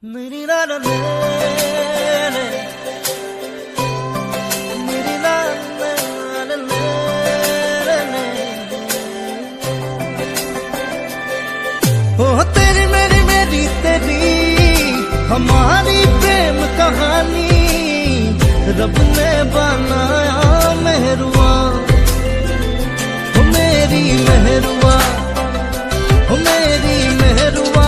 मेरी लाल ने मेरी लाल ने ओ तेरी मेरी मेरी तेरी हमारी प्रेम कहानी रब ने बनाया मेहरुआ ओ मेरी मेहरुआ ओ मेरी मेहरुआ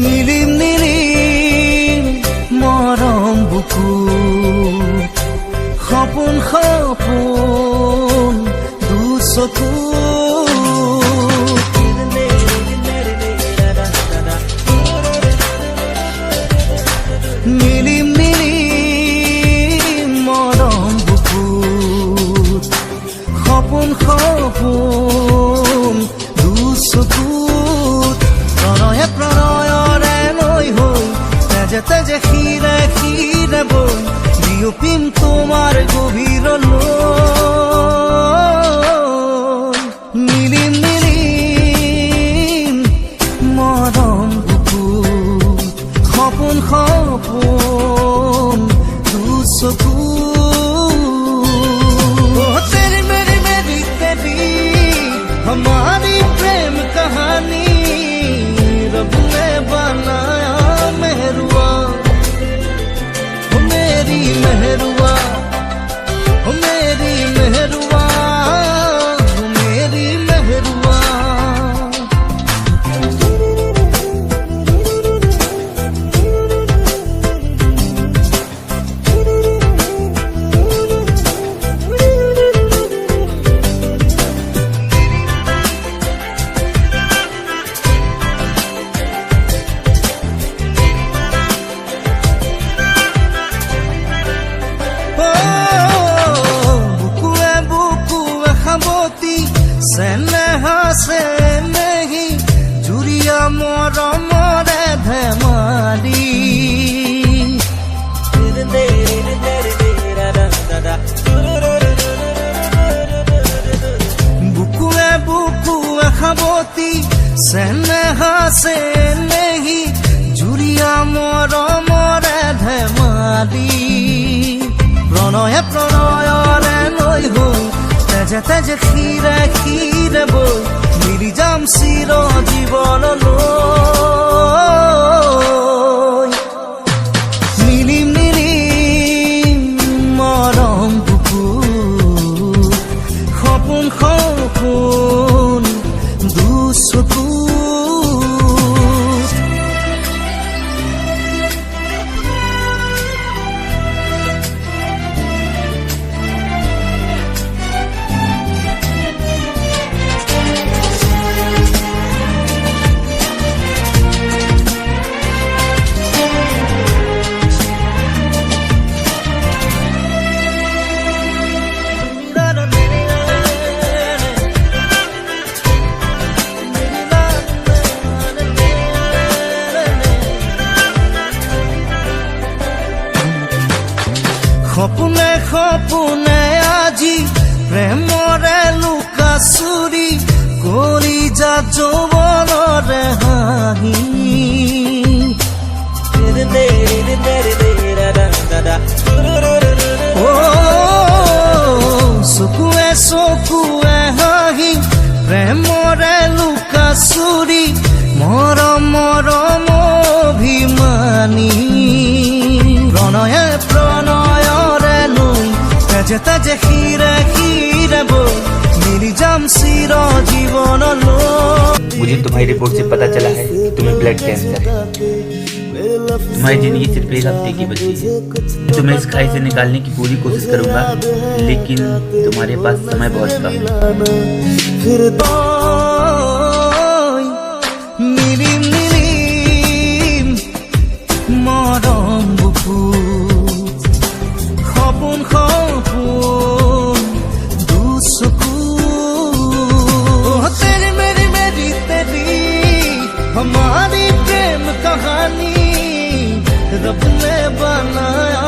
নীলিম নীলিম মরম বুকু সপোন সপোন দুচকু নীলিম নীলিম মরম বুকু সপোন সপোন দুচকু প্ৰণয়ে প্ৰণয়ৰে লৈ হৈ তেজে তেজে শিৰে শিৰে বৈ বিয়পিম তোমাৰ গভীৰলৈ নীলিম নীলিম মৰম বুকুত সপোন সপোন দুচকু तेरी मेरी मेरी तेरी हमारी प्रेम कहानी रब ने बनाया मेहरुआ ओ मेरी मेहरुआ ओ मेरी मेहरुआ ओ मेरी मेहरुआ सेनेहा से नहीं जुरिया मरमरे धमाली बुकुए बुकुए खाबती सेनेहा से नहीं जुरिया मरमरे धमाली प्रणये प्रणयरे লৈ হৈ তেজে তেজে শিৰে শিৰে বৈ মিলি যাম চিৰ জীৱনলৈ নীলিম নীলিম মৰম বুকু সপোন সপোন দুচকু সপোনে সপোনে আজি প্ৰেমৰে লুকা চুৰি কৰি যা যৌৱনৰে হাঁহি চকুৱে চকুৱে হাঁহি প্ৰেমৰে লুকা চুৰি মৰম মৰম অভিমানী প্ৰণয়ে প্ৰণয়ৰে লৈ তেজে তেজে শিৰে শিৰে বৈ মিলি যাম চিৰ জীৱনলৈ मुझे तुम्हारी रिपोर्ट से पता चला है कि तुम्हें ब्लड कैंसर है। तुम्हारी जिंदगी सिर्फ एक हफ्ते की बची है। तुम्हें इस खाई से निकालने की पूरी कोशिश करूंगा, लेकिन तुम्हारे पास समय बहुत कम है। तेरी मेरी मेरी तेरी जानी रब ने बनाया